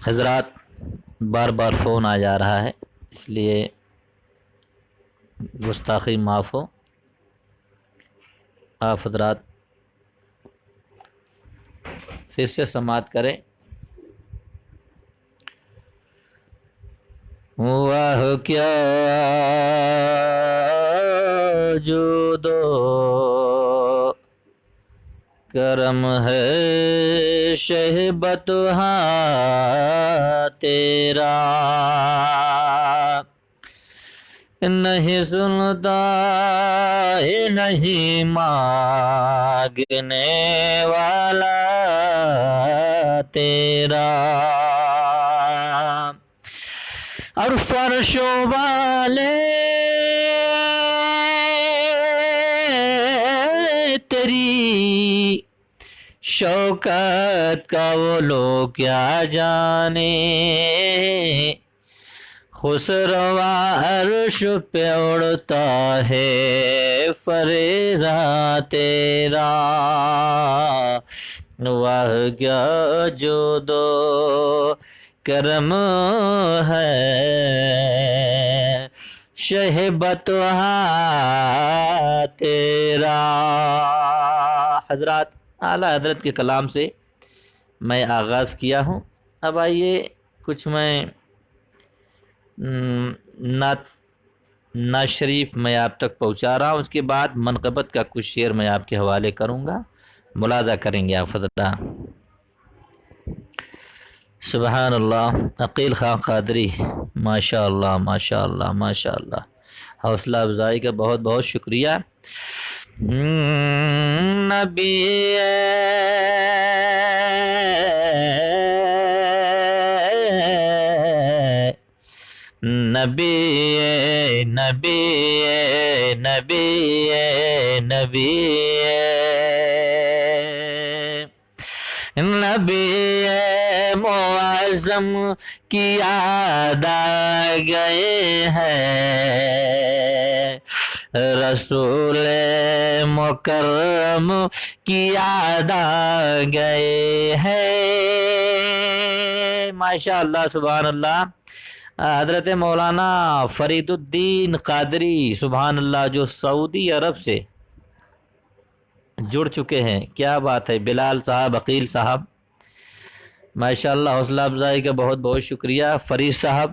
حضرات بار بار فون آ جا رہا ہے، اس لیے گستاخی معاف ہو. آپ حضرات پھر سے سماعت کریں. واہ کیا جودو کرم ہے شہبت ہاں تیرا، نہیں سنتا ہے نہیں مانگنے والا تیرا، اور فرشوں والے تیری شوکت کا وہ لوگ کیا جانے، خسروا عرش پہ اڑتا ہے فریضہ تیرا. واہ کیا جودو کرم ہے شہبت تیرا. حضرات اعلیٰ حضرت کے کلام سے میں آغاز کیا ہوں. اب آئیے کچھ میں نعت شریف میں آپ تک پہنچا رہا ہوں، اس کے بعد منقبت کا کچھ شعر میں آپ کے حوالے کروں گا، ملاحظہ کریں گے آپ حضرات. سبحان اللہ. عقیل خان قادری، ماشاء اللہ ماشاء اللہ ماشاء اللہ، حوصلہ افزائی کا بہت بہت شکریہ. نبی نبی نبی نبی نبی نبی معظم کی یاد آ گئے ہیں، رسول مکرم کی یاد آ گئے ہیں. ماشاء اللہ سبحان اللہ. حضرت مولانا فرید الدین قادری سبحان اللہ، جو سعودی عرب سے جڑ چکے ہیں، کیا بات ہے. بلال صاحب، عقیل صاحب، ماشاء اللہ حوصلہ افزائی کا بہت بہت شکریہ. فرید صاحب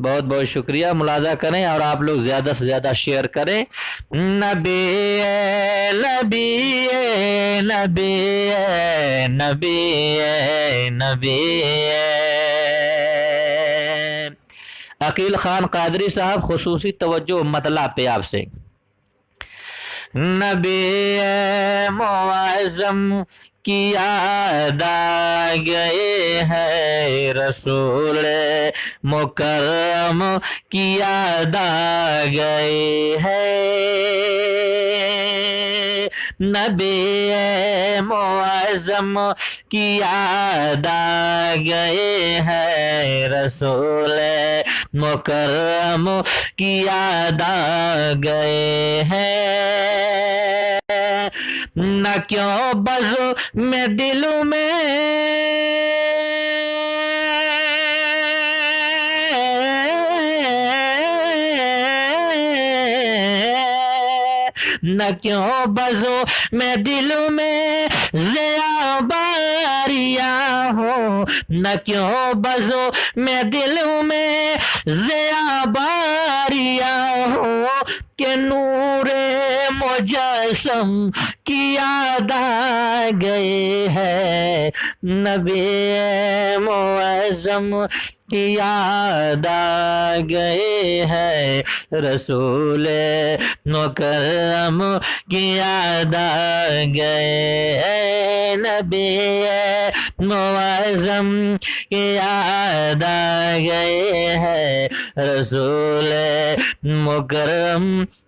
بہت بہت شکریہ. ملاحظہ کریں اور آپ لوگ زیادہ سے زیادہ شیئر کریں. نبی نبی نبی نبی نبی. عقیل خان قادری صاحب، خصوصی توجہ مطلب پہ آپ سے. نبی معظم کی یاد آ گئے ہیں، رسول مکرم کی یاد آ گئے ہیں. نبی معظم کی یاد آ گئے ہیں، رسول مکرم کی یاد آ گئے ہیں. نہ کیوں بزو میں دلوں میں نہ کیوں بزو میں دلوں میں ضیا باریاں ہو، نہ کیوں بزو میں دلوں میں ضیا باریاں ہو، کہ نور مجسم کی یاد آ گئے ہیں. نبی معظم کی یاد آ گئے ہیں، رسول مکرم کی یاد آ گئے ہیں. نبی معظم کی یاد آ گئے ہیں، رسول مکرم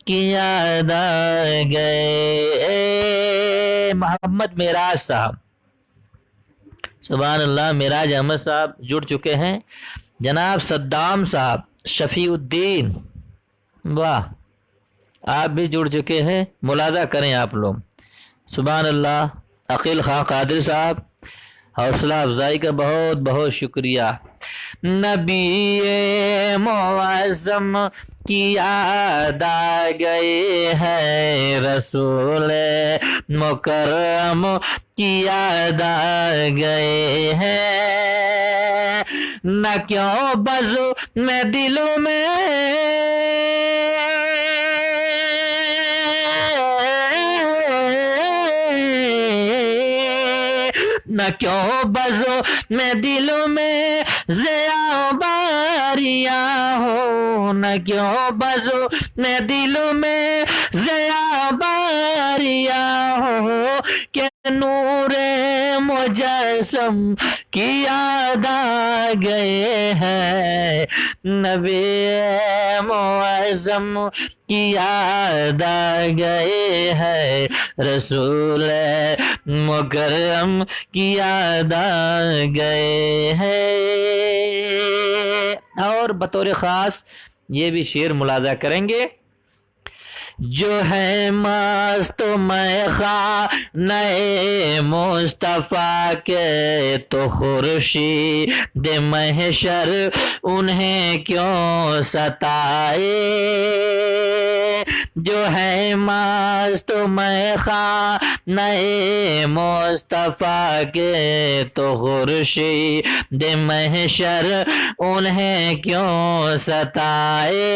کی یاد آ گئے. محمد معراج صاحب سبحان اللہ، معراج احمد صاحب جڑ چکے ہیں. جناب صدام صاحب، شفیع الدین، واہ، آپ بھی جڑ چکے ہیں. ملاحظہ کریں آپ لوگ. سبحان اللہ. عقیل خان قادری صاحب، حوصلہ افزائی کا بہت بہت شکریہ۔ نبی معظم کی یاد آ گئے ہے، رسول مکرم کی یاد آ گئے ہیں، نہ کیوں بزو میں دلوں میں نہ کیوں بزو میں دلوں میں ضیا باریاں ہو، نہ کیوں بزو میں دلوں میں ضیا باریاں ہو، کہ نور مجسم کی یاد آ گئے ہیں، نبی معظم کی یاد آ گئے ہے، رسول مکرم کی یاد آ گئے ہیں۔ اور بطور خاص یہ بھی شعر ملاحظہ کریں گے، جو ہے مست میں خانۂ مصطفیٰ کے، تو خورشید محشر انہیں کیوں ستائے، جو ہے مست میں خانۂ مصطفیٰ کے، تو خورشید محشر انہیں کیوں ستائے،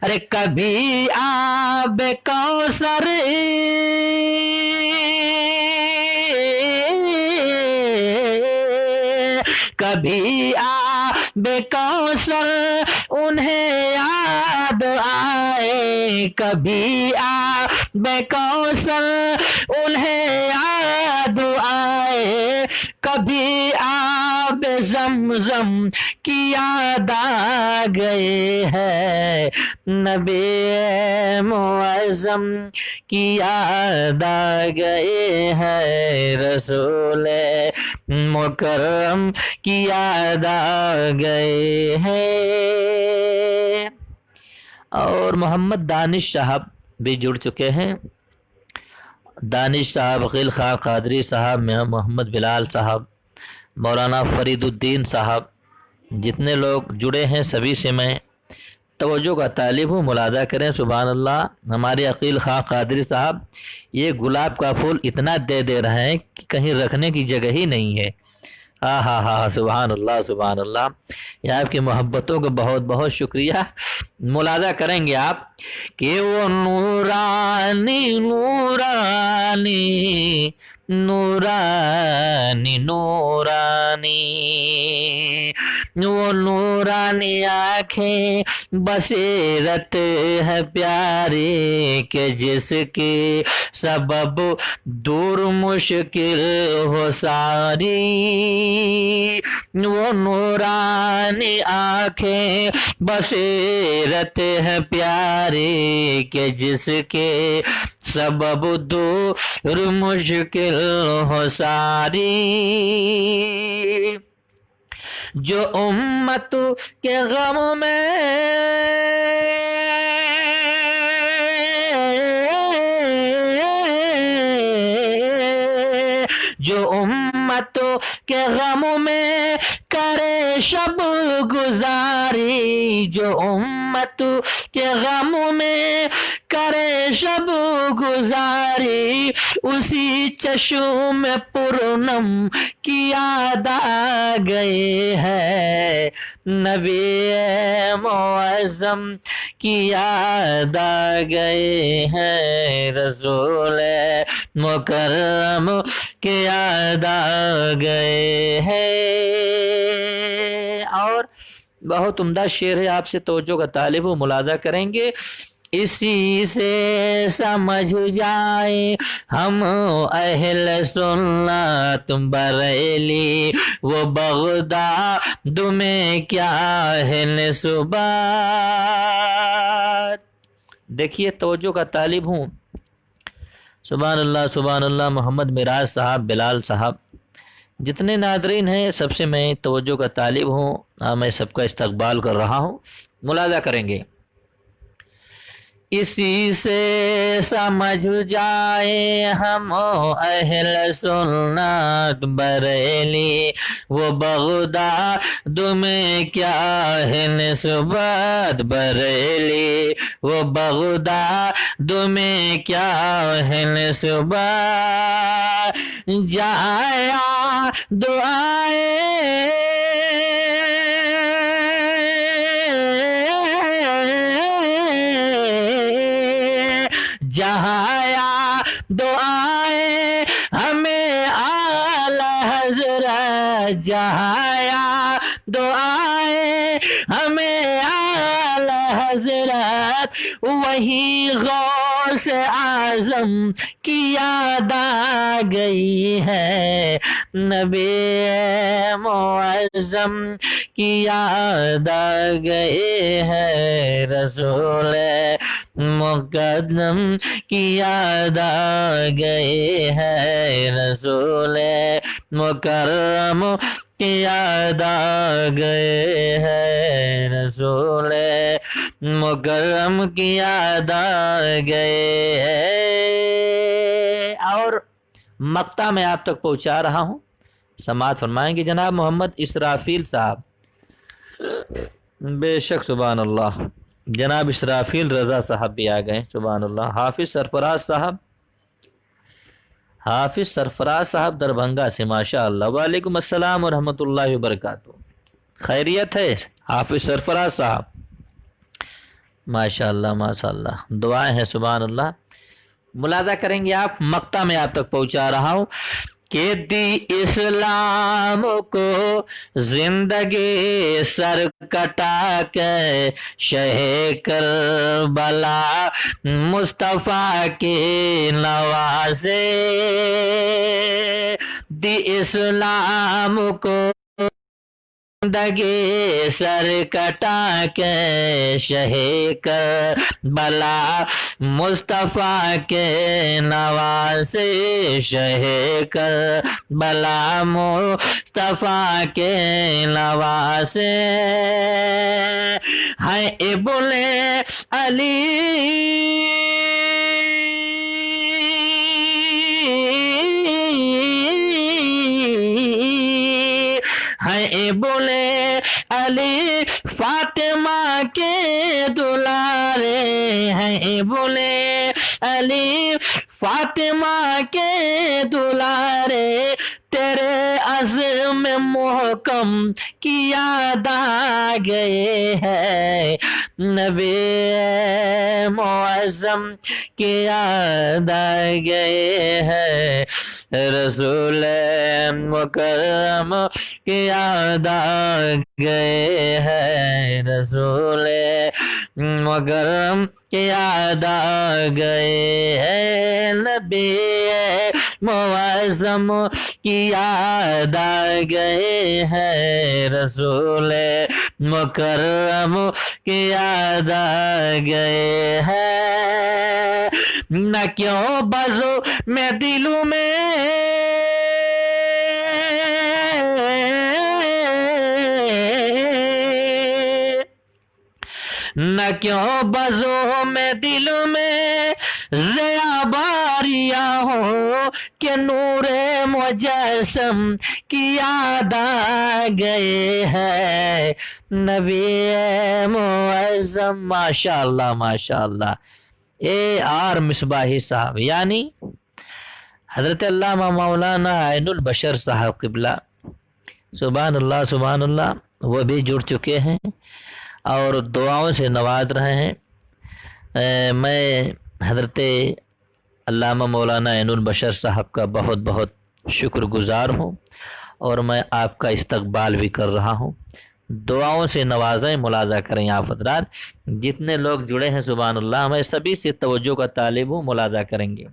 ارے کبھی آب کوثر کبھی آب کوثر انہیں یاد آئے، کبھی آب کوثر انہیں یاد آئے، کبھی آب زمزم کی یاد آ گئے ہے، نبی معظم کی یاد آ گئے ہے، رسول مکرم کی یاد آ گئے ہیں۔ اور محمد دانش صاحب بھی جڑ چکے ہیں، دانش صاحب، عقیل خان قادری صاحب، محمد بلال صاحب، مولانا فرید الدین صاحب، جتنے لوگ جڑے ہیں سبھی سے میں توجہ کا طالب ہوں، ملاحظہ کریں۔ سبحان اللہ، ہمارے عقیل خان قادری صاحب یہ گلاب کا پھول اتنا دے رہے ہیں کہ کہیں رکھنے کی جگہ ہی نہیں ہے۔ ہاں سبحان اللہ سبحان اللہ، یہ آپ کی محبتوں کا بہت بہت شکریہ۔ ملاحظہ کریں گے آپ کہ وہ نورانی نورانی نورانی نورانی، وہ نورانی آنکھیں بصیرت ہے پیاری، کہ جس کی سبب دور مشکل ہو ساری، وہ نورانی آنکھیں بصیرت ہے پیاری، کہ جس کے سبب دور مشکل ہو ساری، جو امت کے غم میں جو امت کے غم میں کرے شب گزاری، جو امت کے غم میں کرے شب گزاری، اسی چشم پرنم کی یاد آ گئے ہے، نبی معظم کی یاد آ گئے ہیں، رسول مکرم کی یاد آ گئے ہیں۔ اور بہت عمدہ شعر ہے، آپ سے توجہ کا طالب ہوں، ملاحظہ کریں گے، اسی سے سمجھ جائیں ہم اہل سنت بریلی، وہ بغداد میں کیا ہے نسبت۔ دیکھیے توجہ کا طالب ہوں، سبحان اللہ سبحان اللہ، محمد مراج صاحب، بلال صاحب، جتنے ناظرین ہیں سب سے میں توجہ کا طالب ہوں، میں سب کا استقبال کر رہا ہوں۔ ملاحظہ کریں گے اسی سے سمجھ جائے ہم اہل سنت بریلی، وہ بغداد میں کیا ہے نسبت بریلی، وہ بغداد میں کیا ہے نسبت، جایا جہایا دعائیں ہمیں اعلی حضرت، جہایا دعائیں ہمیں اعلی حضرت، وہی غوث اعظم کی یاد آ گئی ہے، نبی معظم کی یاد آ گئی ہے، رسول مقدم کی یاد آ گئی ہے، رسول مکرم کی یاد آ گئے ہے، رسول مکرم کی یاد آ گئے ہے۔ اور مقطع میں آپ تک پہنچا رہا ہوں، سماعت فرمائیں گے جناب محمد اسرافیل صاحب، بے شک سبحان اللہ، جناب اسرافیل رضا صاحب بھی آ گئے، سبحان اللہ، حافظ سرفراز صاحب، حافظ سرفراز صاحب دربھنگہ سے، ماشاء اللہ، وعلیکم السلام ورحمۃ اللہ وبرکاتہ، خیریت ہے حافظ سرفراز صاحب؟ ماشاء اللہ ماشاء اللہ، دعائیں ہیں، سبحان اللہ۔ ملاحظہ کریں گے آپ، مقطع میں آپ تک پہنچا رہا ہوں کہ دی اسلام کو زندگی سر کٹا کے شہ کربلا مصطفیٰ کی نوازے، دی اسلام کو زندگی سر کٹا کے شہ کربلا مصطفیٰ کے نوازے، شہ کربلا مصطفیٰ کے نوازے، ہے ابن علی ہے بولے علی فاطمہ کے دلارے، ہیں بولے علی فاطمہ کے دلارے، تیرے عزم محکم کی یاد آ گئے ہے، نبی معظم کی یاد آ گئے ہے، رسول مکرم کی یاد آ گئے ہے، رسول مکرم کی یاد آ گئے ہے، نبی معظم کی یاد آ گئے ہے، رسول مکرم کی یاد آ گئے ہے، نہ کیوں بازو میں دلوں میں نہ کیوں بازو میں دلوں میں ضیا باریاں ہو کہ نور مجسم کی یاد آ گئے ہے، نبی معظم، ماشاء اللہ ماشاء اللہ۔ اے آر مصباحی صاحب یعنی حضرت علامہ مولانا عین البشر صاحب قبلہ، سبحان اللہ سبحان اللہ، وہ بھی جڑ چکے ہیں اور دعاؤں سے نواز رہے ہیں۔ میں حضرت علامہ مولانا عین البشر صاحب کا بہت بہت شکر گزار ہوں اور میں آپ کا استقبال بھی کر رہا ہوں، دعاؤں سے نوازیں، ملاحظہ کریں آپ حضرات، جتنے لوگ جڑے ہیں سبحان اللہ، میں سبھی سے توجہ کا طالب ہوں، ملاحظہ کریں گے۔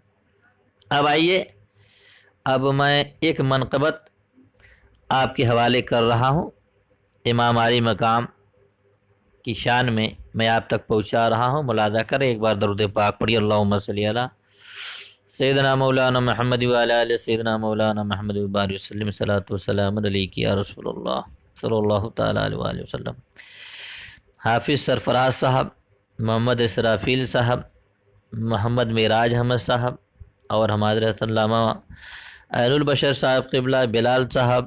اب آئیے، اب میں ایک منقبت آپ کے حوالے کر رہا ہوں، امام عالی مقام کی شان میں آپ تک پہنچا رہا ہوں، ملاحظہ کریں، ایک بار درود پاک پڑھی، اللہم صلی علی سیدنا مولانا محمد وعلی آل سیدنا مولانا محمد وبارک وسلم، صلاۃ و سلام علیک یا رسول اللہ صلی اللہ تعالی علیہ وسلم۔ حافظ سرفراز صاحب محمد اسرافیل صاحب، محمد معراج احمد صاحب، اور ہمارے حضرت علامہ عین البشر صاحب قبلہ، بلال صاحب،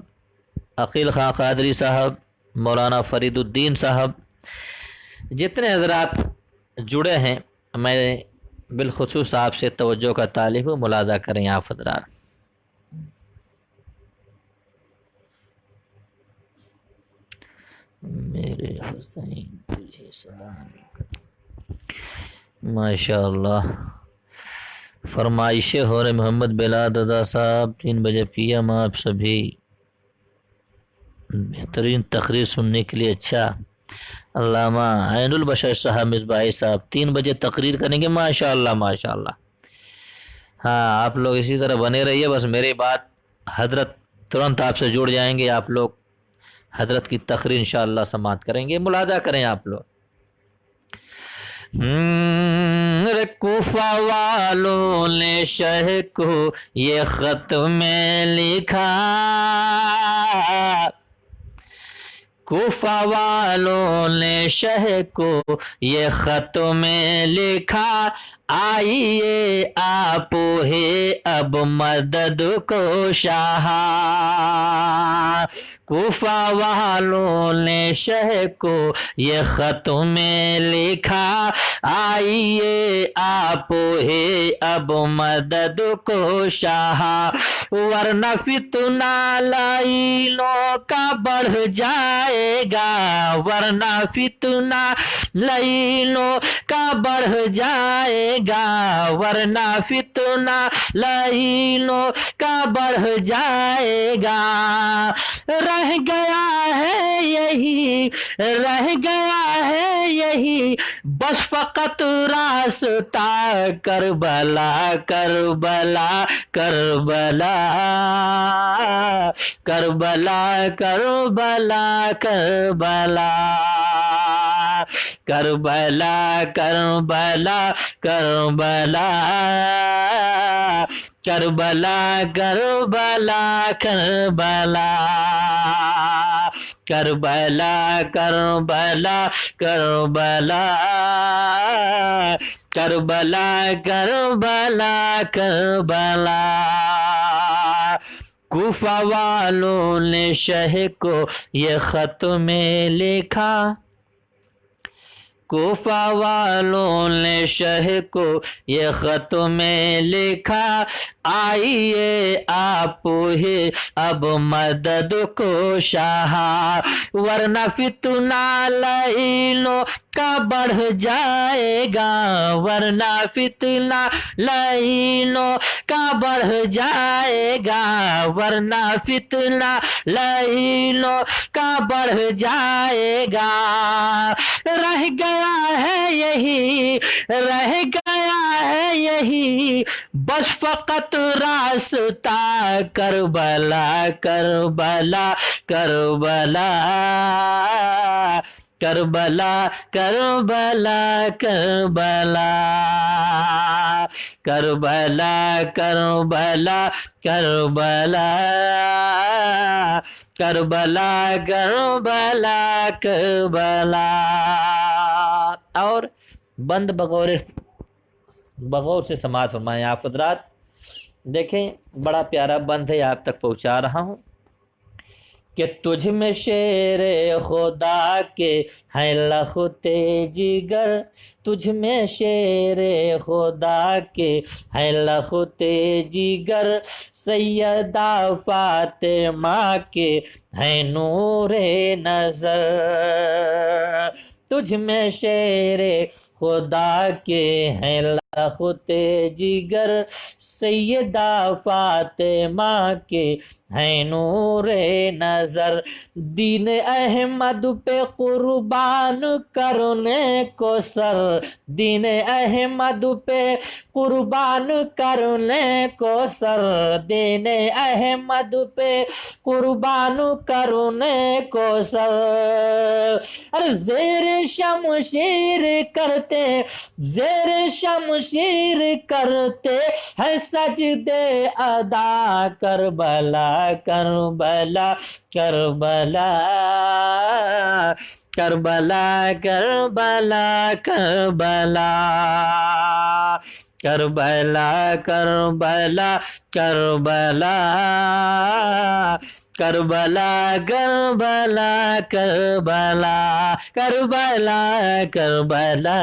عقیل خان قادری صاحب، مولانا فرید الدین صاحب، جتنے حضرات جڑے ہیں، میں بالخصوص آپ سے توجہ کا طالب ہوں، ملاحظہ کریں آپ حضرات۔ میرے حسین تجھے سلام، ماشاء اللہ۔ فرمائشیں ہو رہے محمد بلال رضا صاحب 3 بجے پی ایم، آپ سبھی بہترین تقریر سننے کے لیے۔ اچھا، علامہ عین البشر صاحب، مصباحی صاحب 3 بجے تقریر کریں گے، ماشاء اللہ ماشاء اللہ۔ ہاں، آپ لوگ اسی طرح بنے رہیے، بس میری بات حضرت ترنت آپ سے جڑ جائیں گے، آپ لوگ حضرت کی تقریر انشاءاللہ سماعت کریں گے، ملاحظہ کریں آپ لوگ۔ کوفہ والوں نے شہ کو یہ خط میں لکھا، کوفہ والوں نے شہ کو یہ خط میں لکھا، آئیے آپ ہے اب مدد کو شاہ، کوفہ والوں نے شہ کو یہ خط میں لکھا، آئیے آپ ہے اب مدد کو شاہ، ورنہ فتنہ لعینوں کا بڑھ جائے گا، ورنہ فتنہ لعینوں کا بڑھ جائے گا، ورنہ فتنہ لعینوں کا بڑھ جائے گا، رہ گیا ہے یہی، رہ گیا ہے یہی بس فقط راستہ کربلا، کربلا کربلا، کربلا کربلا کربلا، کربلا کربلا کربلا، کربلا کربلا کربلا، کربلا کربلا کربلا، کربلا کربلا کربلا، کوفہ والوں نے شہ کو یہ خط میں لکھا، کوفہ والوں نے شہ کو یہ خط میں لکھا، آئیے آپ ہے اب مدد کو شاہ، ورنہ فتنہ لعینوں کا بڑھ جائے گا، ورنہ فتنہ لعینوں کا بڑھ جائے گا، ورنہ فتنہ لعینوں کا بڑھ جائے گا، رہ گیا ہے یہی، رہ گیا ہے یہی بس فقط راستہ کربلا، کربلا کربلا، کربلا کربلا کربلا، کربلا کربلا کربلا، کربلا کربلا کربلا۔ اور بند بغور سے سماعت فرمائیں آپ حضرات۔ دیکھیں، بڑا پیارا بند ہے، آپ تک پہنچا رہا ہوں کہ تجھ میں شیر خدا کے ہیں لختے جگر، تجھ میں شیر خدا کے ہیں لختے جگر، سیدہ فاطمہ کے ہیں نور نظر، تجھ میں شیر خدا کے ہیں لختے جگر، سیدہ فاطمہ کے ہیں نور نظر، دین احمد پہ قربان کرنے کو سر، دین احمد پہ قربان کرنے کو سر، دین احمد پہ قربان کرنے کو سر، ارے زیر شمشیر کرتے، زیر شمشیر کرتے ہے سجدے ادا، کربلا کربلا کربلا کربلا کربلا کربلا کربلا کربلا کربلا کربلا کربلا کربلا کربلا کربلا۔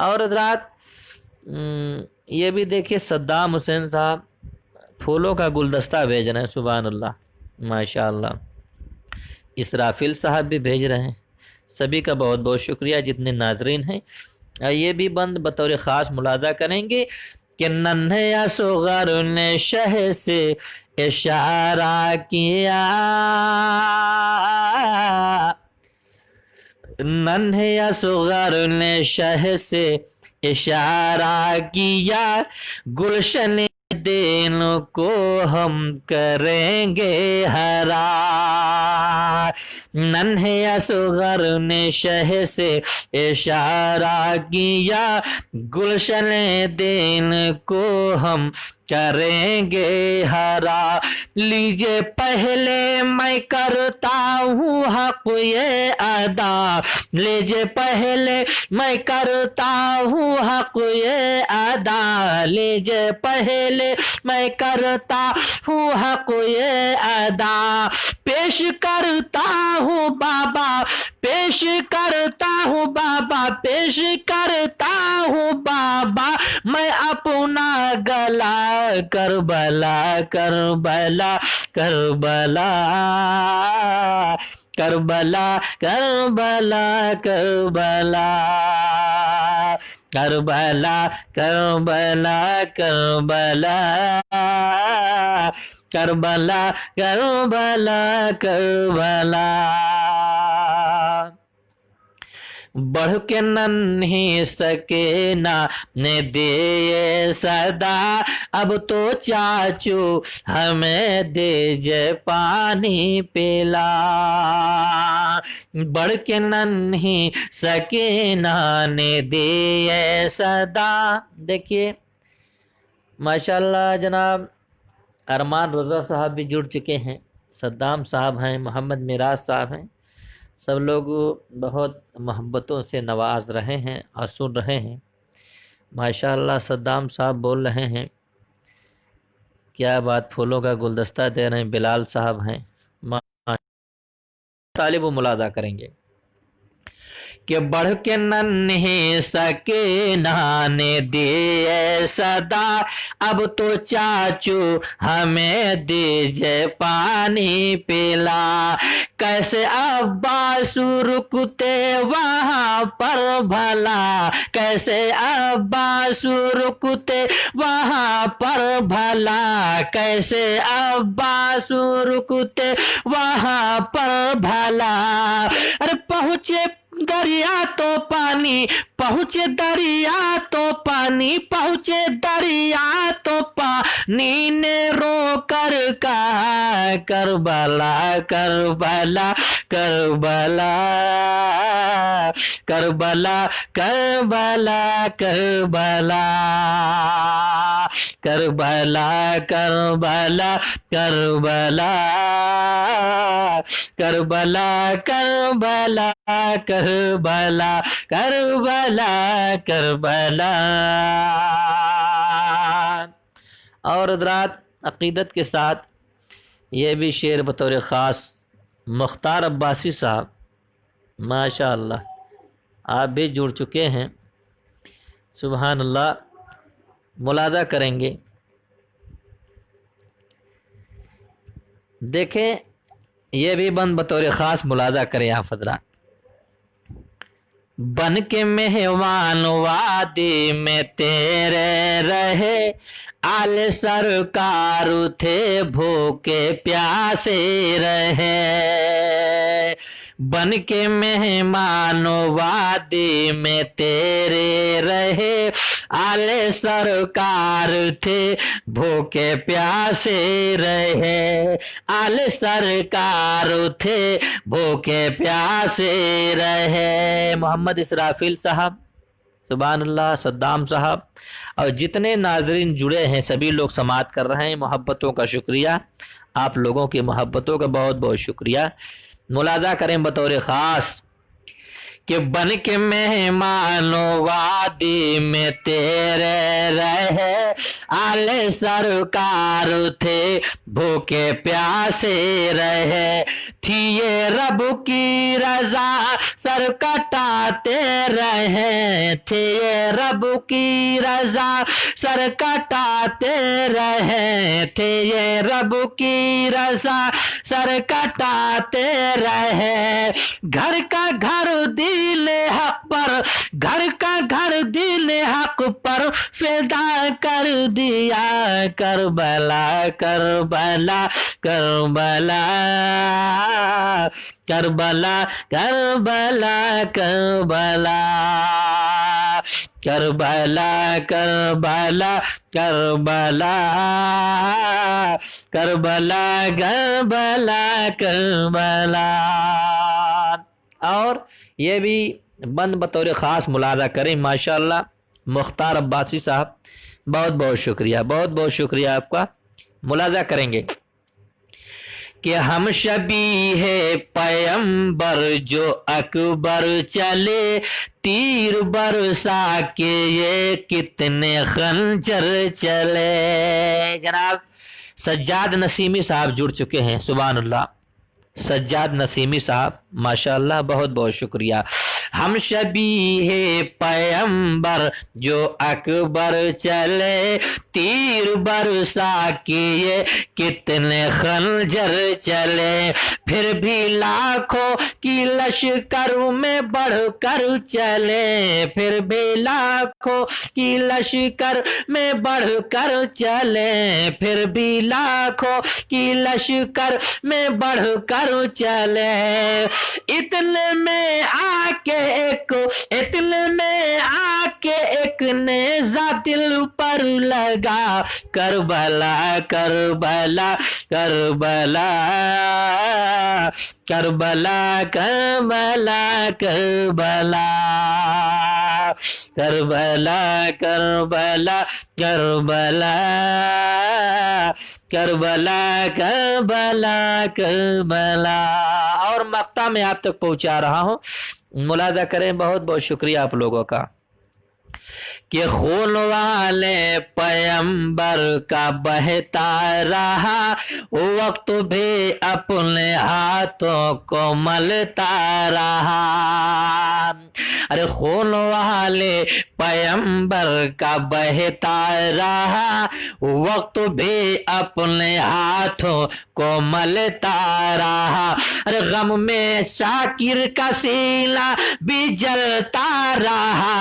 اور حضرات یہ بھی دیکھیے صدام حسین صاحب پھولوں کا گلدستہ بھیج رہے ہیں، سبحان اللہ ماشاء اللہ۔ اسرافیل صاحب بھی بھیج رہے ہیں، سبھی کا بہت بہت شکریہ جتنے ناظرین ہیں۔ یہ بھی بند بطور خاص ملاحظہ کریں گے کہ ننھے اصغر نے شہ سے اشارہ کیا، ننھے اصغر نے شہ سے اشارہ کیا، گلشن دین کو ہم کریں گے ہرا، ننھے اصغر نے شہ سے اشارہ کیا، گلشن دین کو ہم کریں گے ہرا، لیجے پہلے میں کرتا ہوں حق یہ ادا، لیجے پہلے میں کرتا ہوں حق یہ ادا، لیجے پہلے میں کرتا ہوں حق یہ ادا، پیش کرتا ہوں بابا، پیش کرتا ہوں بابا، پیش کرتا ہوں بابا میں اپنا گلا، کربلا کربلا کربلا کربلا کربلا کربلا کربلا کربلا کربلا کربلا کربلا کربلا۔ بڑھ کے ننھی سکینہ نے دیے صدا، اب تو چاچو ہمیں دیجے پانی پلا، بڑھ کے ننھی سکینہ نے دیے صدا۔ دیکھیے ماشاءاللہ جناب ارمان رضا صاحب بھی جڑ چکے ہیں، صدام صاحب ہیں، محمد میراث صاحب ہیں، سب لوگ بہت محبتوں سے نواز رہے ہیں اور سن رہے ہیں۔ ماشاءاللہ صدام صاحب بول رہے ہیں، کیا بات، پھولوں کا گلدستہ دے رہے ہیں۔ بلال صاحب ہیں، طالب و ملاحظہ کریں گے کہ بڑھ کے ننھی سکینہ نے دیے صدا، اب تو چاچو ہمیں دیجے پانی پلا، کیسے عباس رکتے وہاں پر بھلا، کیسے عباس رکتے وہاں پر بھلا، کیسے عباس رکتے وہاں پر بھلا، ارے پہنچے دریا تو پانی، پہنچے دریا تو پانی، پہنچے دریا تو پانی نے رو کر کہا، کربلا کربلا کربلا کربلا کربلا کربلا کربلا کربلا کربلا کربلا کربلا کربلا کربلا کربلا۔ اور حضرات عقیدت کے ساتھ یہ بھی شعر بطور خاص مختار عباسی صاحب ماشاء اللہ آپ بھی جڑ چکے ہیں، سبحان اللہ ملاحظہ کریں گے۔ دیکھیں یہ بھی بند بطور خاص ملاحظہ کریں آپ حضرات، بن کے مہمان وادی میں تیرے رہے، آل سرکار تھے بھوکے پیاسے رہے، بن کے مہمان وادی میں تیرے رہے، آل سرکار تھے بھوکے پیاسے رہے، آل سرکار تھے بھوکے پیاسے رہے۔ محمد اسرافیل صاحب سبحان اللہ، صدام صاحب اور جتنے ناظرین جڑے ہیں سبھی لوگ سماعت کر رہے ہیں، محبتوں کا شکریہ، آپ لوگوں کی محبتوں کا بہت بہت شکریہ۔ ملاحظہ کریں بطور خاص کہ بن کے مہمانوں وادی میں تیرے رہے آل سرکار تھے، بھوکے پیاسے رہے، تھی یہ رب کی رضا سر کٹاتے رہے، تھے یہ رب کی رضا سر کٹاتے رہے، تھے یہ رب کی رضا سر کٹاتے رہے، گھر کا گھر دل حق پر، گھر کا گھر دل حق پر فدا کر دیا، کربلا کربلا کربلا کربلا کربلا کربلا کربلا کربلا کربلا کربلا کربلا کربلا۔ اور یہ بھی بند بطور خاص ملاحظہ کریں، ماشاءاللہ مختار عباسی صاحب بہت بہت شکریہ، بہت بہت شکریہ آپ کا۔ ملاحظہ کریں گے کہ ہم شبیہ پیمبر جو اکبر چلے، تیر برسا کے یہ کتنے خنجر چلے۔ جناب سجاد نسیمی صاحب جڑ چکے ہیں، سبحان اللہ، سجاد نسیمی صاحب ماشاءاللہ بہت بہت شکریہ۔ ہم شبیہ پیمبر جو اکبر چلے، تیر برسا کیے کتنے خنجر چلے، پھر بھی لاکھوں کی لشکر میں بڑھ کر چلے، پھر بھی لاکھوں کی لشکر میں بڑھ کر چلے، پھر بھی لاکھوں کی لشکر میں بڑھ کر چلے، اتنے میں آ کے ایک، اتنے میں آ کے ایک نیزہ دل پر لگا، کربلا کربلا کربلا کربلا کربلا کربلا کربلا کربلا کربلا کربلا کربلا کربلا۔ اور مقطع میں آپ تک پہنچا رہا ہوں، ملاحظہ کریں، بہت بہت شکریہ آپ لوگوں کا کہ خون والے پیمبر کا بہتا رہا، وقت بھی اپنے ہاتھوں کو ملتا رہا۔ ارے خون والے پیمبر کا بہتا رہا، وقت بھی اپنے ہاتھوں کو ملتا رہا، ارے غم میں شاکر کا سینہ بھی جلتا رہا،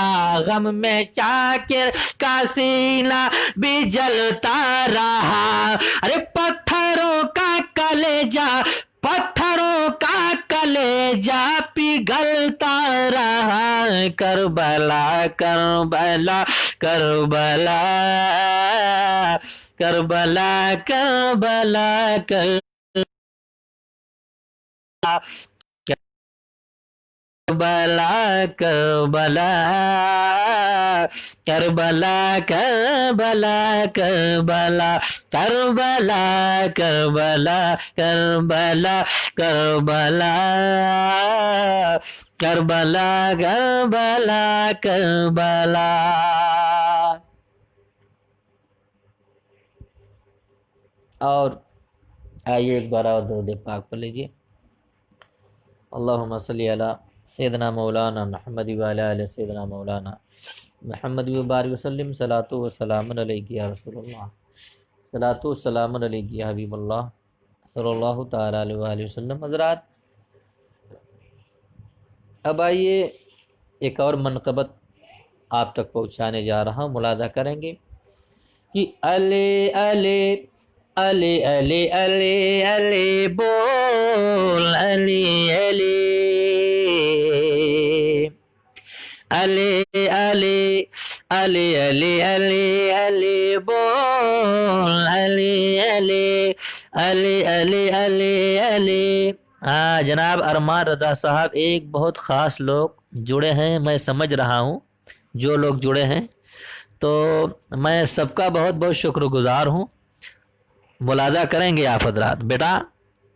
غم میں شاکر کا سینہ بھی جلتا رہا، ارے پتھروں کا کلیجہ، پتھروں کا کلیجہ پگھلتا رہا، کربلا کربلا کربلا کربلا کربلا کربلا کربلا کربلا کربلا کربلا کربلا کربلا کربلا کربلا کربلا کربلا کربلا۔ اور آئیے ایک بار اور درود پاک پڑھ لیجیے، اللہم صلی علی سیدنا مولانا محمد وعلی آل سیدنا مولانا محمد وبارک وسلم، صلاۃ و سلام علیک یا رسول اللہ، صلاۃ و سلام علیک یا حبیب اللہ صلی اللہ تعالی علیہ وآلہ وسلم۔ حضرات اب آئیے ایک اور منقبت آپ تک پہنچانے جا رہا ہوں، ملاحظہ کریں گے کہ علی علی علی علی علی علی بول، علی علی علی علی علی علی علی علی بول، علی علی علی علی علی علی۔ جناب ارمان رضا صاحب ایک بہت خاص لوگ جڑے ہیں، میں سمجھ رہا ہوں، جو لوگ جڑے ہیں، تو میں سب کا بہت بہت شکر گزار ہوں۔ ملاحظہ کریں گے آپ حضرات، بیٹا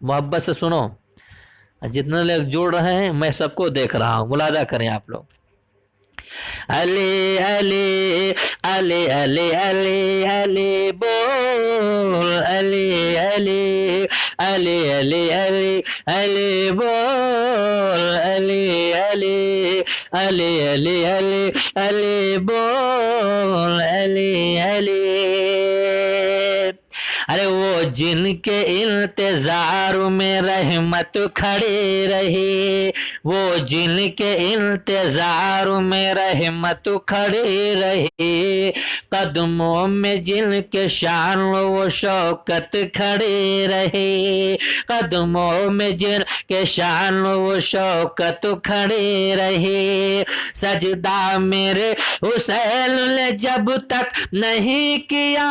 محبت سے سنو، جتنے لوگ جڑ رہے ہیں میں سب کو دیکھ رہا ہوں، ملاحظہ کریں آپ لوگ۔ علی علی علی علی علی علی بول، علی علی علی علی علی علی بول، علی علی علی علی علی علی بول، علی علی۔ ارے وہ جن کے انتظار میں رحمت کھڑی رہی، وہ جن کے انتظار میں رحمت کھڑی رہی، قدموں میں جن کے شان و شوکت کھڑی رہی، قدموں میں جن کے شان و شوکت کھڑی رہی، سجدہ میرے حسین نے جب تک نہیں کیا،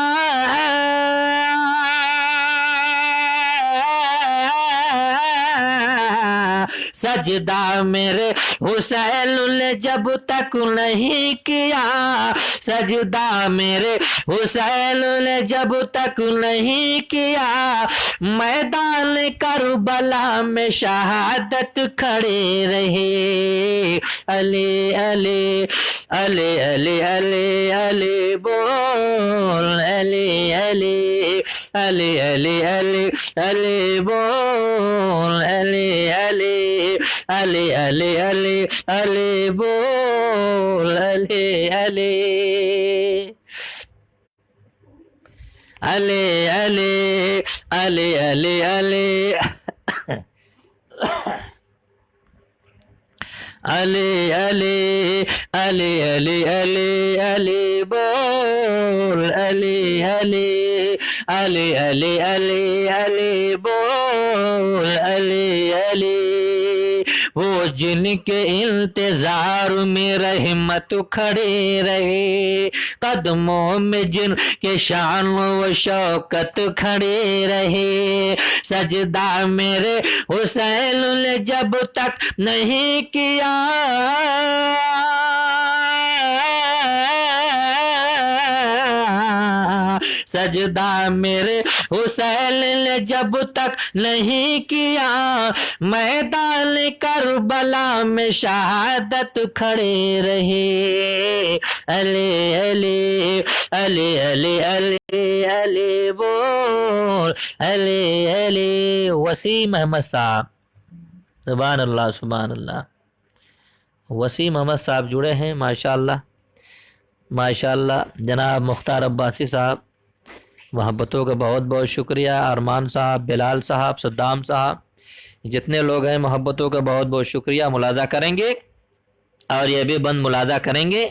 سجدہ میرے حسین نے جب تک نہیں کیا، سجدہ میرے حسین نے جب تک نہیں کیا، میدان کربلا میں شہادت کھڑے رہے، علی علی علی علی علی علی بول، علی علی علی علی علی علی بول، علی علی علی علی علی علی بول، علی علی علی علی علی علی علی علی علی علی علی علی علی بول، علی علی علی علی علی علی بول، علی علی۔ وہ جن کے انتظار میں رحمت کھڑے رہے، قدموں میں جن کے شان و شوکت کھڑے رہے، سجدہ میرے حسین نے جب تک نہیں کیا، سجدہ میرے حسین نے جب تک نہیں کیا، میدان کربلا میں شہادت کھڑے رہے، علی علی علی علی علی علی بول، علی علی۔ وسیم احمد صاحب، سبحان اللہ سبحان اللہ، وسیم احمد صاحب جڑے ہیں، ماشاءاللہ ماشاءاللہ۔ جناب مختار عباسی صاحب، محبتوں کا بہت بہت شکریہ۔ ارمان صاحب، بلال صاحب، صدام صاحب، جتنے لوگ ہیں محبتوں کا بہت بہت شکریہ۔ ملاحظہ کریں گے اور یہ بھی بند ملاحظہ کریں گے،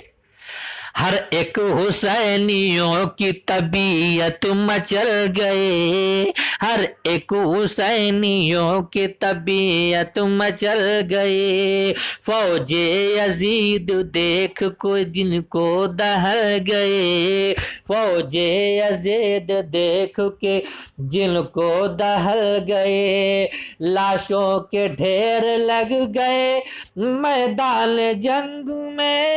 ہر ایک حسینیوں کی طبیعت مچل گئے، ہر ایک حسینیوں کی طبیعت مچل گئے، فوج یزید دیکھ کو جن کو دہل گئے، فوج یزید دیکھ کے جن کو دہل گئے، لاشوں کے ڈھیر لگ گئے میدان جنگ میں،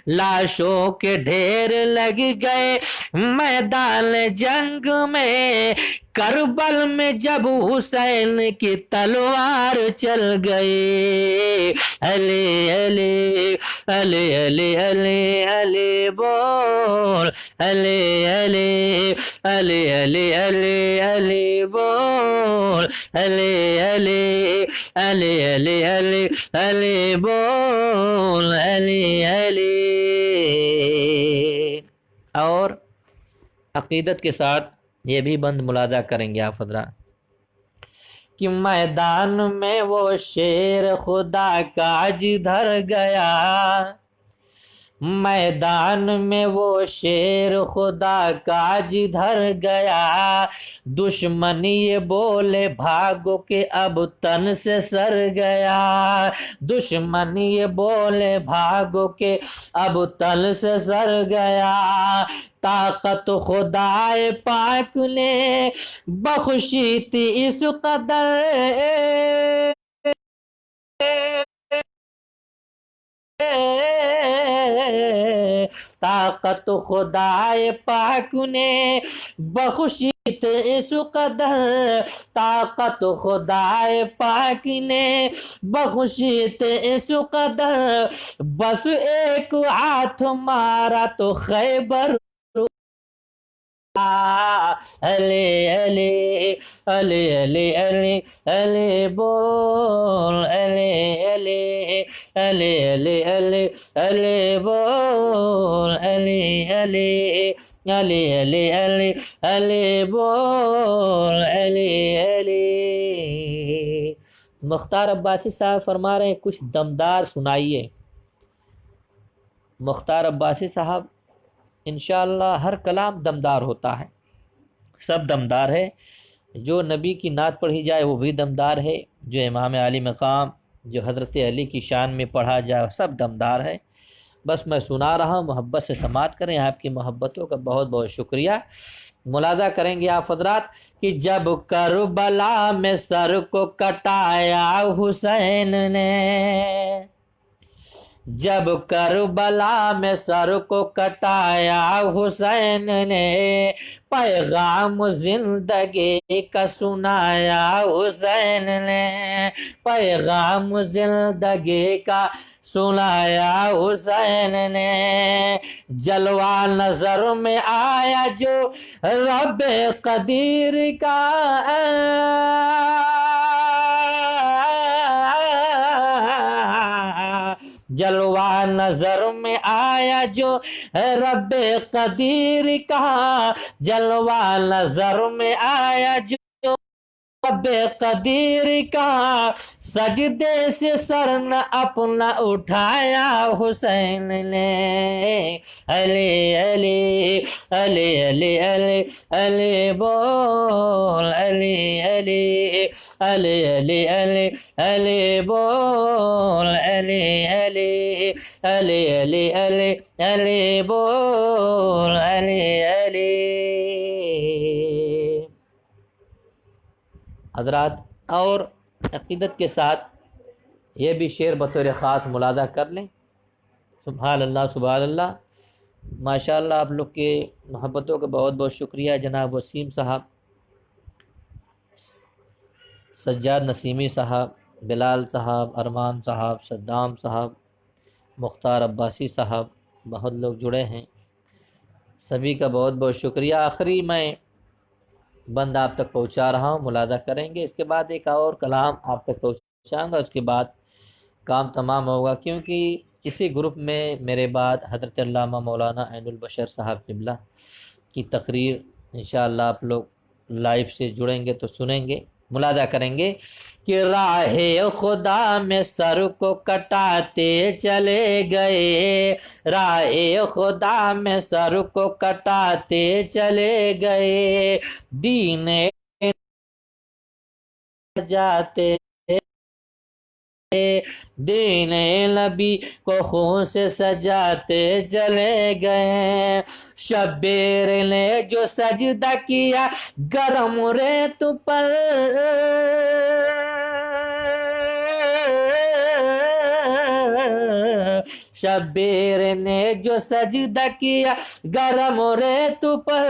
لاشوں کے ڈھیر لگ گئے میدان جنگ میں، کربل میں جب حسین کی تلوار چل گئے، علی علی علی علی علی علی بول، علی علی علی علی علی علی بول، علی علی علی علی علی علی بول، علی علی۔ اور عقیدت کے ساتھ یہ بھی بند ملاحظہ کریں گے آپ حضرات کہ میدان میں وہ شیر خدا کا جدھر گیا، میدان میں وہ شیر خدا کا جدھر گیا، دشمن یہ بولے بھاگو کہ اب تن سے سر گیا، دشمن یہ بولے بھاگو کہ اب تن سے سر گیا، طاقت خدائے پاک نے بخشی تھی اس قدر، طاقت خدائے پاک نے بخشی تھی اس قدر، طاقت خدائے پاک نے بخشی تھی اس قدر، بس ایک ہاتھ مارا تو خیبر، علی علی علی علی علی علی بول، علی علی علی علی علی علی بول، علی علی علی علی علی علی بول، علی علی۔ مختار عباسی صاحب فرما رہے ہیں کچھ دمدار سنائیے۔ مختار عباسی صاحب انشاءاللہ ہر کلام دمدار ہوتا ہے، سب دمدار ہے، جو نبی کی نعت پڑھی جائے وہ بھی دمدار ہے، جو امام علی مقام جو حضرت علی کی شان میں پڑھا جائے سب دمدار ہے۔ بس میں سنا رہا ہوں، محبت سے سماعت کریں، آپ کی محبتوں کا بہت بہت شکریہ۔ ملاحظہ کریں گے آپ حضرات کہ جب کربلا میں سر کو کٹایا حسین نے، جب کربلا میں سر کو کٹایا حسین نے، پیغام زندگی کا سنایا حسین نے، پیغام زندگی کا سنایا حسین نے، جلوہ نظر میں آیا جو رب قدیر کا، جلوہ نظر میں آیا جو رب قدیر کا، جلوہ نظر میں آیا جو رب قدیر کا، سجدے سے سر نہ اپنا اٹھایا حسین نے، علی علی علی علی علی علی بول، علی علی علی علی علی علی بول، علی علی علی علی علی علی بول، علی علی۔ حضرات اور عقیدت کے ساتھ یہ بھی شعر بطور خاص ملاحظہ کر لیں۔ سبحان اللہ سبحان اللہ، ماشاءاللہ آپ لوگ کے محبتوں کا بہت بہت شکریہ۔ جناب وسیم صاحب، سجاد نسیمی صاحب، بلال صاحب، ارمان صاحب، صدام صاحب، مختار عباسی صاحب، بہت لوگ جڑے ہیں، سبھی کا بہت بہت شکریہ۔ آخری میں بند آپ تک پہنچا رہا ہوں، ملاحظہ کریں گے، اس کے بعد ایک اور کلام آپ تک پہنچاؤں گا، اس کے بعد کام تمام ہوگا، کیونکہ اسی گروپ میں میرے بعد حضرت علامہ مولانا عین البشر صاحب قبلہ کی تقریر انشاءاللہ آپ لوگ لائیو سے جڑیں گے تو سنیں گے۔ ملاحظہ کریں گے کہ راہ خدا میں سر کو کٹاتے چلے گئے، راہ خدا میں سر کو کٹاتے چلے گئے، دین جاتے دین نبی کو خون سے سجاتے چلے گئے، شبیر نے جو سجدہ کیا گرم ریت پر، شبیر نے جو سجدہ کیا گرم ریت پر،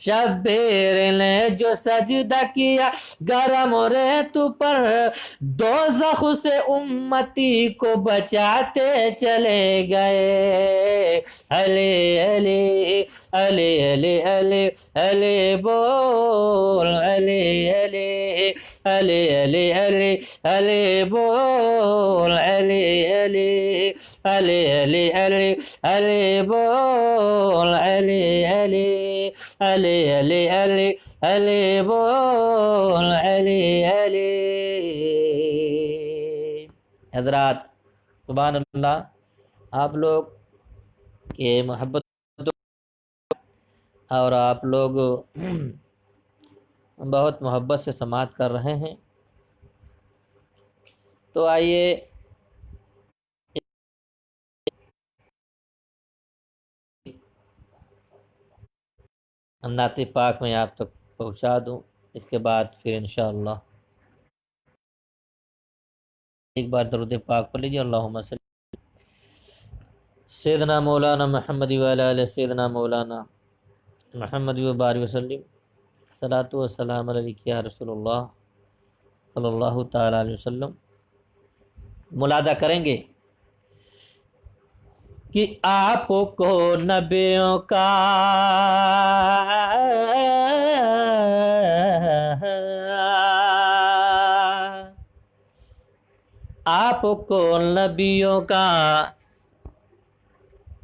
شبیر نے جو سجدہ کیا گرم ریت پر، دوزخ سے امتی کو بچاتے چلے گئے، علی علی علی علی علی علی بول، علی علی علی علی علی علی بول، علی علی علی علی علی علی بول، علی علی علی علی علی علی بول، علی علی۔ حضرات سبحان اللہ، آپ لوگ یہ محبت اور آپ لوگ بہت محبت سے سماعت کر رہے ہیں، تو آئیے نعت پاک میں آپ تک پہنچا دوں، اس کے بعد پھر انشاءاللہ ایک بار درود پاک پڑھ لیجیے۔ اللہم صلی سیدنا مولانا محمد وعلی آلہ سیدنا مولانا محمد وبارک وسلم، صلاۃ و سلام علیک یا رسول اللہ صلی اللہ تعالی علیہ وسلم۔ ملاحظہ کریں گے کہ آپ کو نبیوں کا آپ کو نبیوں کا،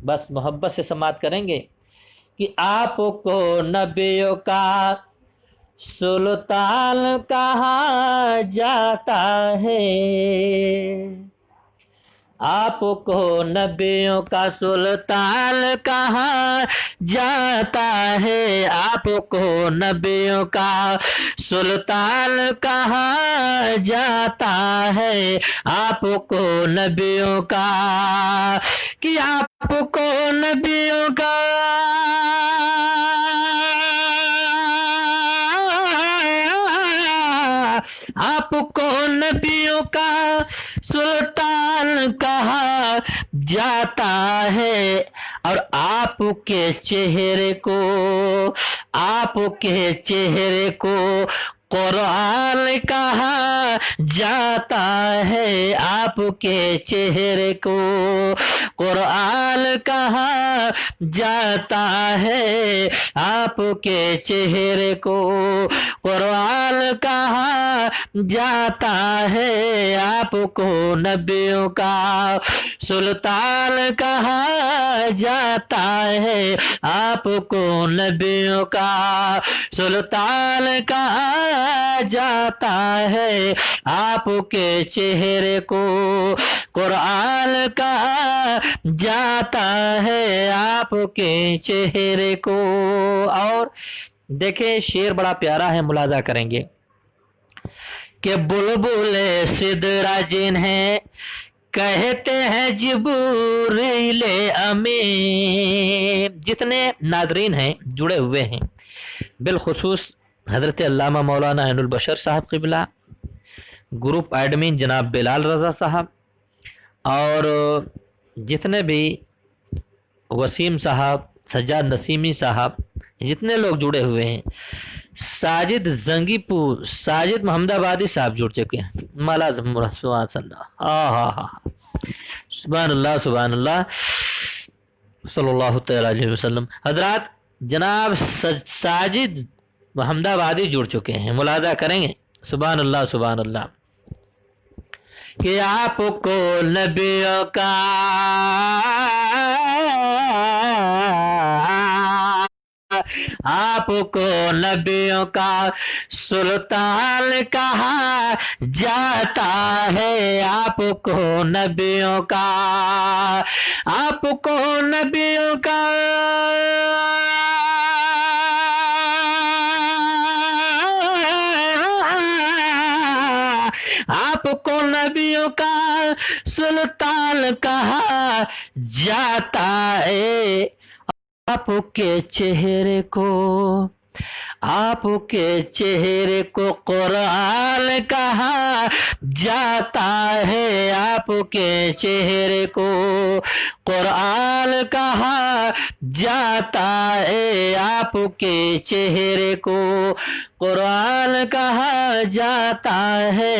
بس محبت سے سماعت کریں گے کہ آپ کو نبیوں کا سلطان کہا جاتا ہے، آپ کو نبیوں کا سلطان کہا جاتا ہے، آپ کو نبیوں کا سلطان کہا جاتا ہے، آپ کو نبیوں کا، کہ آپ کو نبیوں کا آپ کو نبیوں کا سلطان کہا جاتا ہے، اور آپ کے چہرے کو، آپ کے چہرے کو قرآن کہا جاتا ہے، آپ کے چہرے کو قرآن کہا جاتا ہے، آپ کے چہرے کو قرآن کہا جاتا ہے، آپ کو نبیوں کا سلطان کہا جاتا ہے، آپ کو نبیوں کا سلطان کہا جاتا ہے، آپ کے چہرے کو قرآن کہا جاتا ہے، آپ کے چہرے کو۔ اور دیکھیں شعر بڑا پیارا ہے، ملاحظہ کریں گے کہ بلبل سدرا جنہیں کہتے ہیں جبریل امین۔ جتنے ناظرین ہیں جڑے ہوئے ہیں، بالخصوص حضرت علامہ مولانا عین البشر صاحب قبلہ، گروپ ایڈمن جناب بلال رضا صاحب، اور جتنے بھی وسیم صاحب، سجاد نسیمی صاحب، جتنے لوگ جڑے ہوئے ہیں، ساجد زنگی پور، ساجد محمد آبادی صاحب جڑ چکے ہیں، مالا سبحان اللہ، سبحان اللہ سبحان اللہ صلی اللہ تعالی علیہ وسلم۔ حضرات جناب ساجد محمد آبادی جڑ چکے ہیں، ملاحظہ کریں گے، سبحان اللہ سبحان اللہ، کہ آپ کو نبیوں کا آپ کو نبیوں کا سلطان کہا جاتا ہے، آپ کو نبیوں کا، آپ کو نبیوں کا آپ کو نبیوں کا سلطان کہا جاتا ہے، آپ کے چہرے کو، آپ کے چہرے کو قرآن کہا جاتا ہے، آپ کے چہرے کو قرآن کہا جاتا ہے، آپ کے چہرے کو قرآن کہا جاتا ہے۔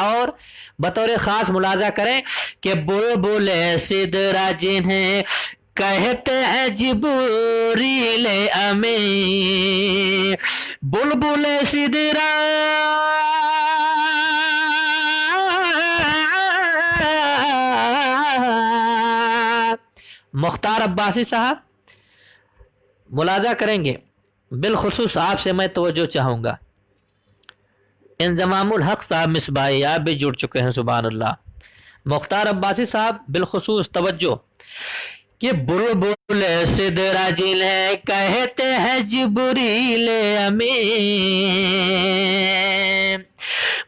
اور بطور خاص ملاحظہ کریں کہ بلبل سدرا جنہیں کہتے ہیں جبریل امین، بلبل سدرا مختار عباسی صاحب، ملاحظہ کریں گے، بالخصوص آپ سے میں توجہ چاہوں گا، انضمام الحق صاحب مصباحی آپ بھی جڑ چکے ہیں، سبحان اللہ، مختار عباسی صاحب بالخصوص توجہ کہ بلبل سدرا جل ہے کہتے ہیں جبریل امین،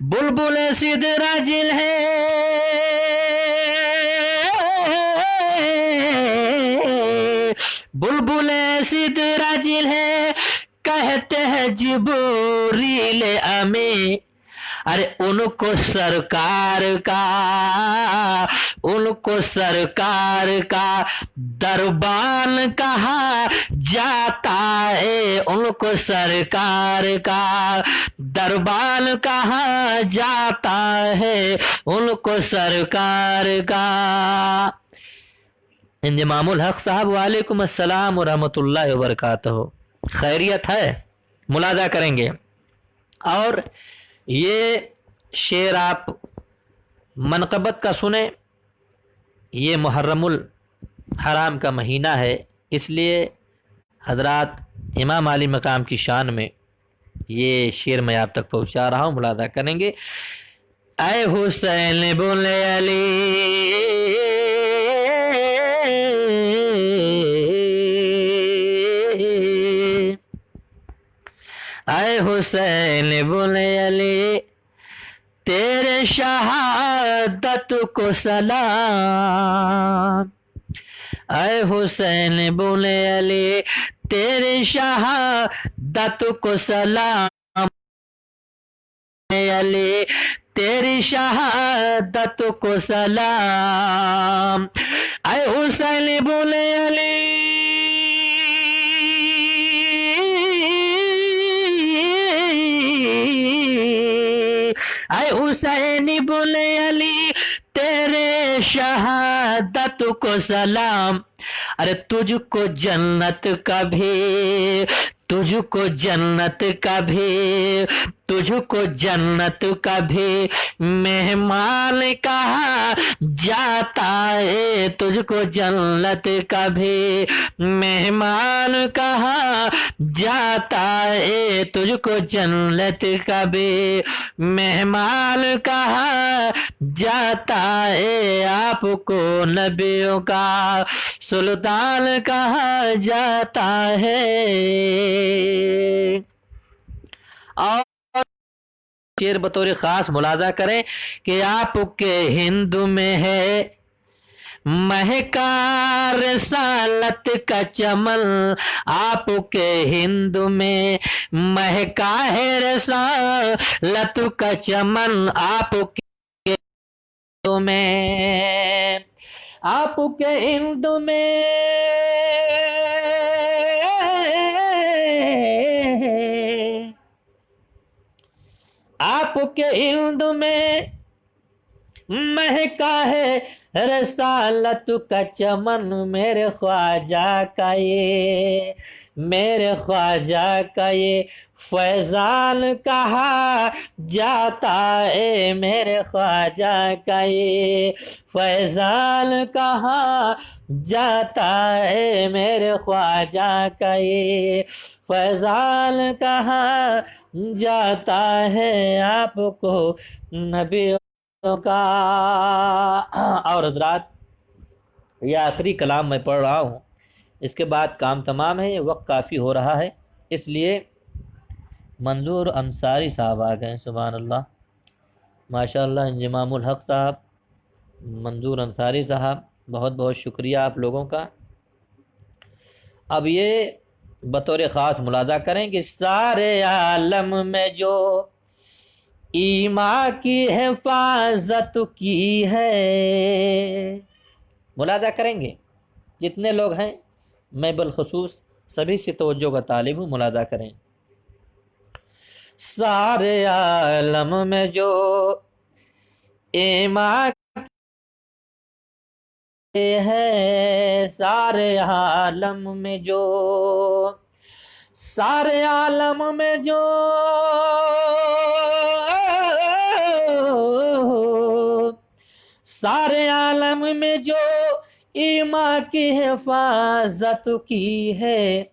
بلبل سدرا جل ہے بلبل سدرا جل ہے کہتے ہیں جبریل امین، ارے ان کو سرکار کا دربان کہا جاتا ہے، ان کو سرکار کا دربان کہا جاتا ہے، ان کو سرکار کا۔ انضمام الحق صاحب وعلیکم السلام ورحمۃ اللہ وبرکاتہ، خیریت ہے؟ ملاحظہ کریں گے۔ اور یہ شعر آپ منقبت کا سنیں، یہ محرم الحرام کا مہینہ ہے، اس لیے حضرات امام علی مقام کی شان میں یہ شعر میں آپ تک پہنچا رہا ہوں، ملاحظہ کریں گے۔ اے حسین بولے علی اے حسین بولے علی تیرے شہادت کو سلام، اے حسین بولے علی تیرے شہادت کو سلام، علی تیری شہادت کو سلام، اے حسین بولے علی اے حسین بولے علی تیرے شہادت کو سلام، ارے تجھ کو جنت کا بھی تجھ کو جنت کا بھی مہمان کہا جاتا ہے، تجھ کو جنت کا بھی مہمان کہا جاتا ہے، تجھ کو جنت کا بھی مہمان کہا جاتا ہے، آپ کو نبیوں کا سلطان کہا جاتا ہے۔ اور شعر بطور خاص ملاحظہ کریں کہ آپ کے ہند میں ہے مہکا رسالت کا چمن، آپ کے ہند میں مہکا ہے رسالت کا چمن، آپ کے ہند میں آپ کے ہند میں مہکا ہے رسالت کا چمن، میرے خواجہ کا یہ فیضان کہا جاتا ہے، میرے خواجہ کا یہ فیضان کہا جاتا ہے، میرے خواجہ کا یہ فیضان کہا جاتا ہے، آپ کو نبیوں کا۔ اور حضرات یہ آخری کلام میں پڑھ رہا ہوں، اس کے بعد کام تمام ہے، وقت کافی ہو رہا ہے، اس لیے منظور انصاری صاحب آ گئے، سبحان اللہ، ماشاءاللہ۔ انضمام الحق صاحب، منظور انصاری صاحب، بہت بہت شکریہ آپ لوگوں کا۔ اب یہ بطور خاص ملاحظہ کریں کہ سارے عالم میں جو ایمان کی حفاظت کی ہے، ملاحظہ کریں گے جتنے لوگ ہیں، میں بالخصوص سبھی سے توجہ کا طالب ہوں، ملاحظہ کریں۔ سارے عالم میں جو ایمان ہے، سارے عالم میں جو ایمان کی حفاظت کی ہے،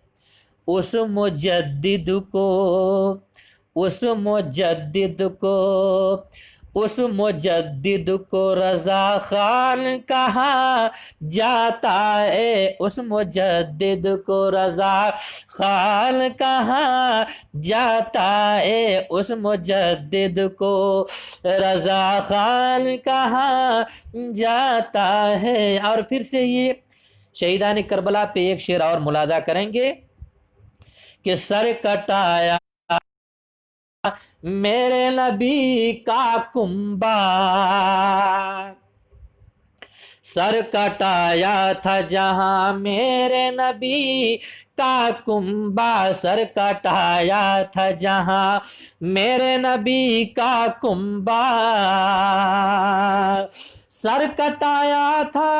اس مجدد کو اس مجدد کو رضا خان کہا جاتا ہے، اس مجدد کو رضا خان کہا جاتا ہے، اس مجدد کو رضا خان کہا جاتا ہے۔ اور پھر سے یہ شہیدان کربلا پہ ایک شعر اور ملاحظہ کریں گے کہ سر کٹایا میرے نبی کا کنبا، سر کٹایا تھا جہاں میرے نبی کا کنبا، سر کٹایا تھا جہاں میرے نبی کا کنبا، سر کٹایا تھا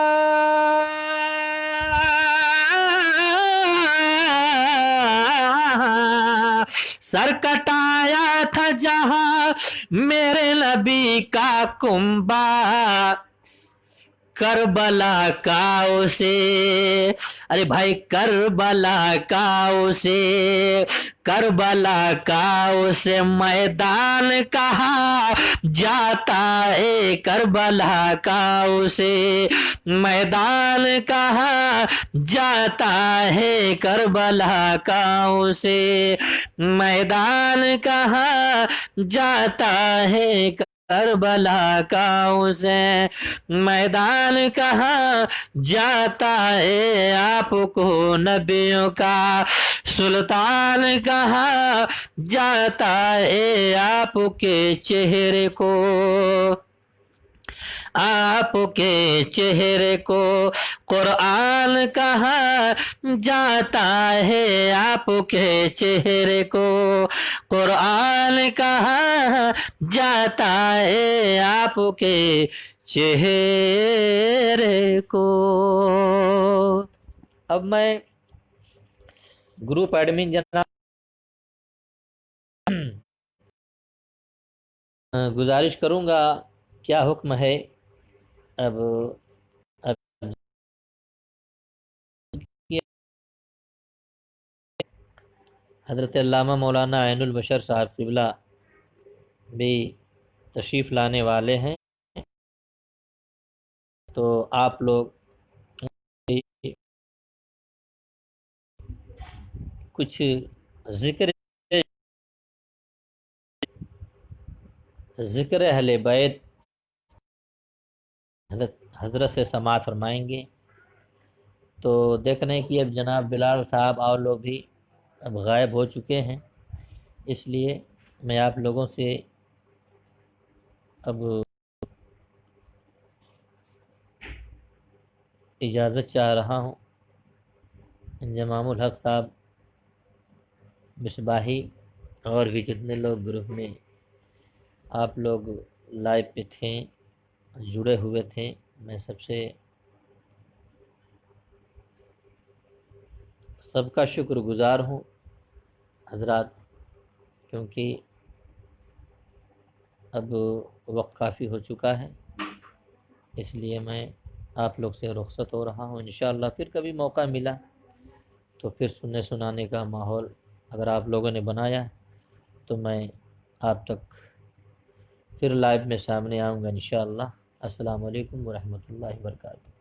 سر کٹایا تھا جہاں میرے نبی کا کنبا، کربلا کا اسے، ارے بھائی کربلا کا اسے، کربلا کا اسے میدان کہا جاتا ہے، کربلا کا اسے میدان کہا جاتا ہے، کربلا کا اسے میدان کہا جاتا ہے، کربلا کا اسے میدان کہا جاتا ہے، آپ کو نبیوں کا سلطان کہا جاتا ہے، آپ کے چہرے کو، آپ کے چہرے کو قرآن کہا جاتا ہے، آپ کے چہرے کو قرآن کہا جاتا ہے، آپ کے چہرے کو۔ اب میں گروپ ایڈمن جناب گزارش کروں گا، کیا حکم ہے؟ اب حضرت علامہ مولانا عین البشر صاحب قبلہ بھی تشریف لانے والے ہیں، تو آپ لوگ کچھ ذکر اہل بیت حضرت سے سماعت فرمائیں گے۔ تو دیکھ رہے ہیں کہ اب جناب بلال صاحب اور لوگ بھی اب غائب ہو چکے ہیں، اس لیے میں آپ لوگوں سے اب اجازت چاہ رہا ہوں۔ انضمام الحق صاحب، مصباحی اور بھی جتنے لوگ گروپ میں آپ لوگ لائیو پہ تھے، جڑے ہوئے تھے، میں سب کا شکر گزار ہوں حضرات، کیونکہ اب وقت کافی ہو چکا ہے، اس لیے میں آپ لوگ سے رخصت ہو رہا ہوں۔ انشاءاللہ پھر کبھی موقع ملا تو پھر سننے سنانے کا ماحول اگر آپ لوگوں نے بنایا تو میں آپ تک پھر لائیو میں سامنے آؤں گا انشاءاللہ۔ السلام علیکم ورحمۃ اللہ وبرکاتہ۔